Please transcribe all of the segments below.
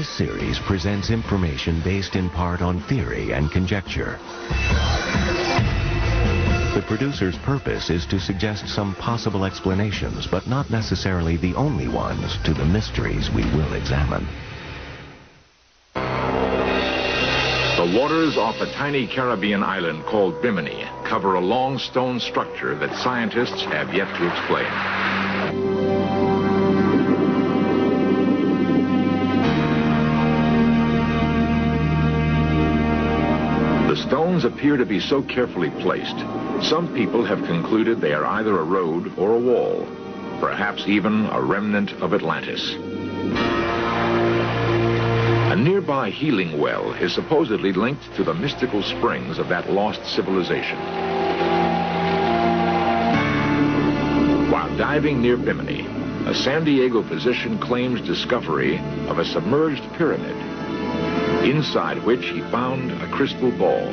This series presents information based in part on theory and conjecture. The producer's purpose is to suggest some possible explanations, but not necessarily the only ones, to the mysteries we will examine. The waters off a tiny Caribbean island called Bimini cover a long stone structure that scientists have yet to explain. The stones appear to be so carefully placed, some people have concluded they are either a road or a wall, perhaps even a remnant of Atlantis. A nearby healing well is supposedly linked to the mystical springs of that lost civilization. While diving near Bimini, a San Diego physician claims discovery of a submerged pyramid, inside which he found a crystal ball.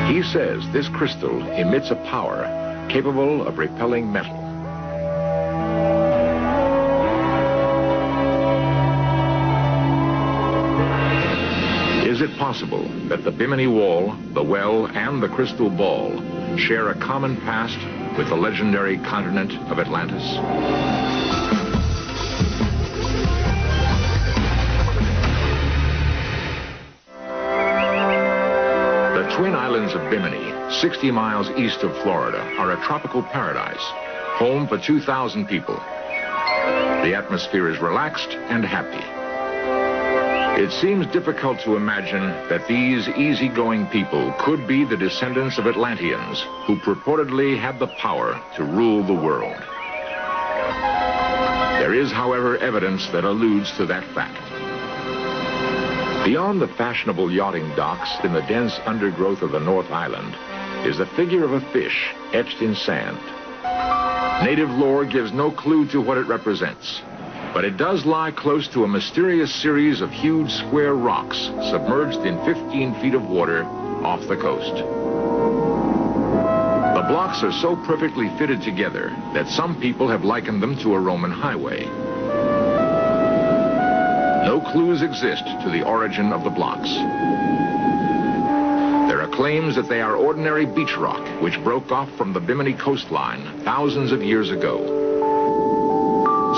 He says this crystal emits a power capable of repelling metal. Is it possible that the Bimini Wall, the well, and the crystal ball share a common past with the legendary continent of Atlantis? The Twin Islands of Bimini, 60 miles east of Florida, are a tropical paradise, home for 2,000 people. The atmosphere is relaxed and happy. It seems difficult to imagine that these easygoing people could be the descendants of Atlanteans who purportedly had the power to rule the world. There is, however, evidence that alludes to that fact. Beyond the fashionable yachting docks in the dense undergrowth of the North Island is the figure of a fish etched in sand. Native lore gives no clue to what it represents, but it does lie close to a mysterious series of huge square rocks submerged in 15 feet of water off the coast. The blocks are so perfectly fitted together that some people have likened them to a Roman highway. No clues exist to the origin of the blocks. There are claims that they are ordinary beach rock, which broke off from the Bimini coastline thousands of years ago.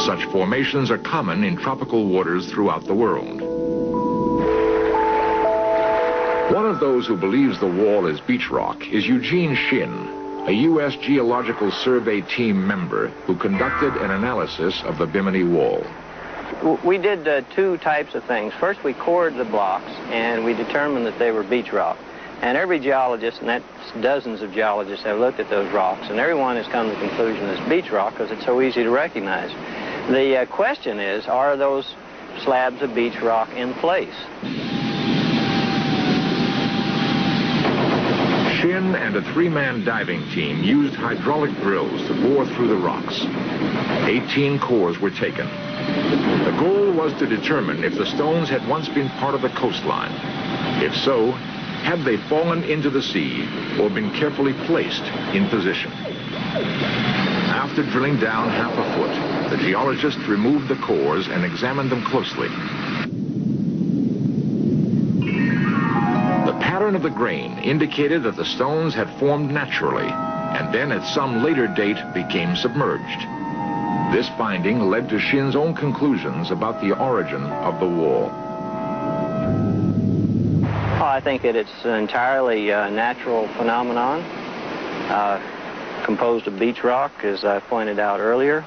Such formations are common in tropical waters throughout the world. One of those who believes the wall is beach rock is Eugene Shin, a U.S. Geological Survey team member who conducted an analysis of the Bimini Wall. We did two types of things. First, we cored the blocks, and we determined that they were beach rock. And every geologist, and that's dozens of geologists, have looked at those rocks, and everyone has come to the conclusion it's beach rock because it's so easy to recognize. The question is, are those slabs of beach rock in place? Shin and a three-man diving team used hydraulic drills to bore through the rocks. 18 cores were taken. The goal was to determine if the stones had once been part of the coastline. If so, had they fallen into the sea or been carefully placed in position? After drilling down half a foot, the geologists removed the cores and examined them closely. The pattern of the grain indicated that the stones had formed naturally and then at some later date became submerged. This finding led to Shin's own conclusions about the origin of the wall. I think that it's an entirely natural phenomenon, composed of beach rock, as I pointed out earlier,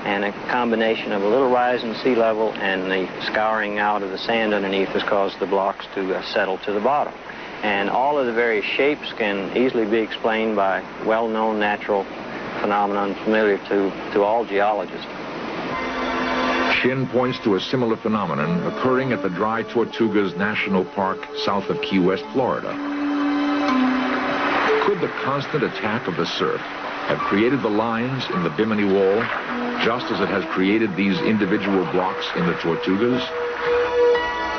and a combination of a little rise in sea level and the scouring out of the sand underneath has caused the blocks to settle to the bottom. And all of the various shapes can easily be explained by well-known natural phenomenon familiar to all geologists. Shin points to a similar phenomenon occurring at the Dry Tortugas National Park south of Key West, Florida. Could the constant attack of the surf have created the lines in the Bimini Wall, just as it has created these individual blocks in the Tortugas?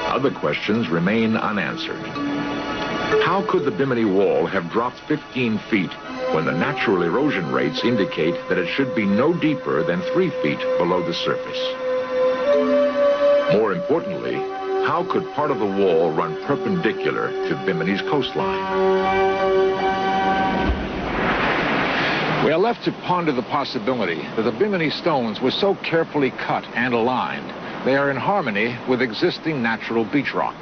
Other questions remain unanswered. How could the Bimini Wall have dropped 15 feet when the natural erosion rates indicate that it should be no deeper than 3 feet below the surface? More importantly, how could part of the wall run perpendicular to Bimini's coastline? We are left to ponder the possibility that the Bimini stones were so carefully cut and aligned, they are in harmony with existing natural beach rock.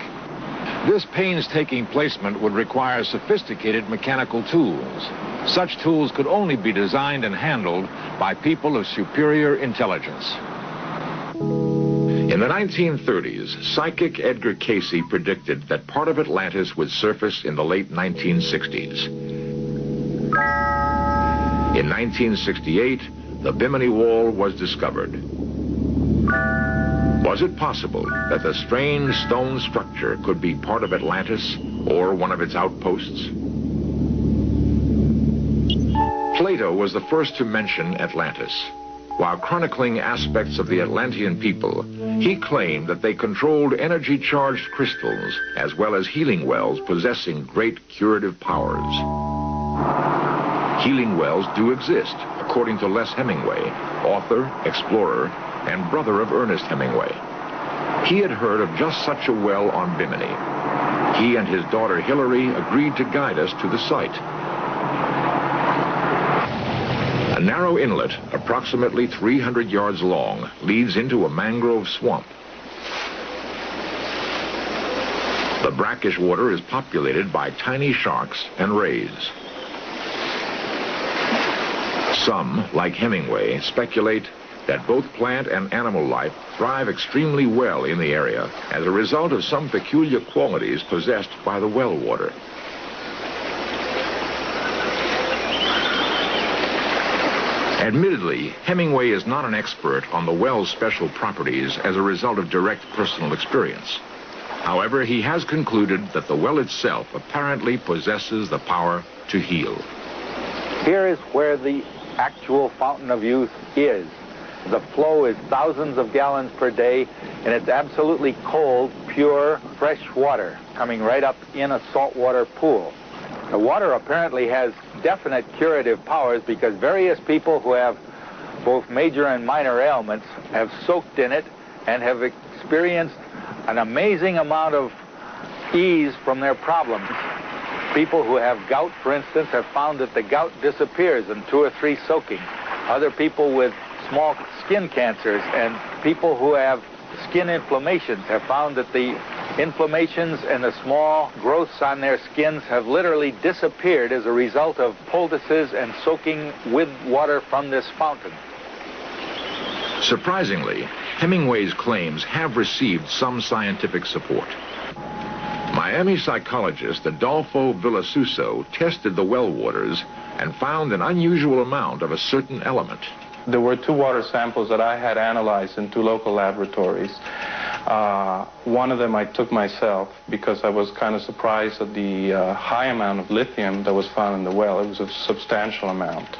This painstaking placement would require sophisticated mechanical tools. Such tools could only be designed and handled by people of superior intelligence. In the 1930s, psychic Edgar Casey predicted that part of Atlantis would surface in the late 1960s. In 1968, the Bimini Wall was discovered. Was it possible that the strange stone structure could be part of Atlantis or one of its outposts? Plato was the first to mention Atlantis. While chronicling aspects of the Atlantean people, he claimed that they controlled energy-charged crystals as well as healing wells possessing great curative powers. Healing wells do exist, according to Les Hemingway, author, explorer, and brother of Ernest Hemingway. He had heard of just such a well on Bimini. He and his daughter Hillary agreed to guide us to the site. A narrow inlet, approximately 300 yards long, leads into a mangrove swamp. The brackish water is populated by tiny sharks and rays. Some, like Hemingway, speculate that both plant and animal life thrive extremely well in the area as a result of some peculiar qualities possessed by the well water. Admittedly, Hemingway is not an expert on the well's special properties as a result of direct personal experience. However, he has concluded that the well itself apparently possesses the power to heal. Here is where the actual fountain of youth is. The flow is thousands of gallons per day, and it's absolutely cold, pure, fresh water coming right up in a saltwater pool. The water apparently has definite curative powers because various people who have both major and minor ailments have soaked in it and have experienced an amazing amount of ease from their problems. People who have gout, for instance, have found that the gout disappears in 2 or 3 soakings. Other people with small skin cancers and people who have skin inflammations have found that the inflammations and the small growths on their skins have literally disappeared as a result of poultices and soaking with water from this fountain. Surprisingly, Hemingway's claims have received some scientific support. Miami psychologist Adolfo Villasuso tested the well waters and found an unusual amount of a certain element. There were 2 water samples that I had analyzed in 2 local laboratories. One of them I took myself because I was kind of surprised at the high amount of lithium that was found in the well. It was a substantial amount.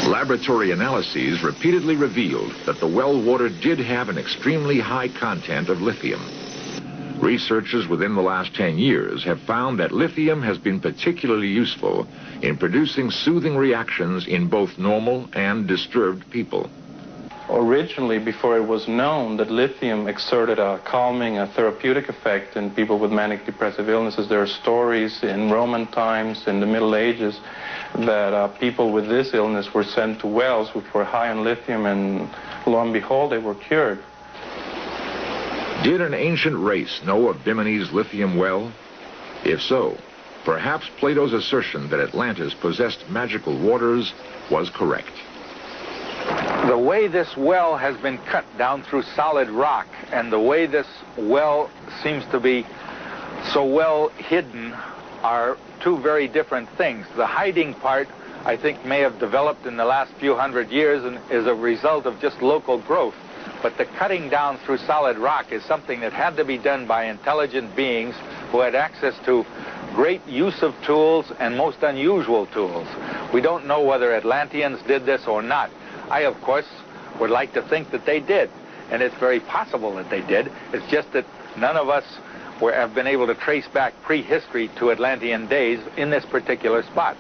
Laboratory analyses repeatedly revealed that the well water did have an extremely high content of lithium. Researchers within the last 10 years have found that lithium has been particularly useful in producing soothing reactions in both normal and disturbed people. Originally, before it was known that lithium exerted a calming, a therapeutic effect in people with manic depressive illnesses, there are stories in Roman times, in the Middle Ages, that people with this illness were sent to wells which were high in lithium, and lo and behold, they were cured. Did an ancient race know of Bimini's lithium well? If so, perhaps Plato's assertion that Atlantis possessed magical waters was correct. The way this well has been cut down through solid rock and the way this well seems to be so well hidden are 2 very different things. The hiding part, I think, may have developed in the last few hundred years and is a result of just local growth. But the cutting down through solid rock is something that had to be done by intelligent beings who had access to great use of tools and most unusual tools. We don't know whether Atlanteans did this or not. I, of course, would like to think that they did, and it's very possible that they did. It's just that none of us have been able to trace back prehistory to Atlantean days in this particular spot.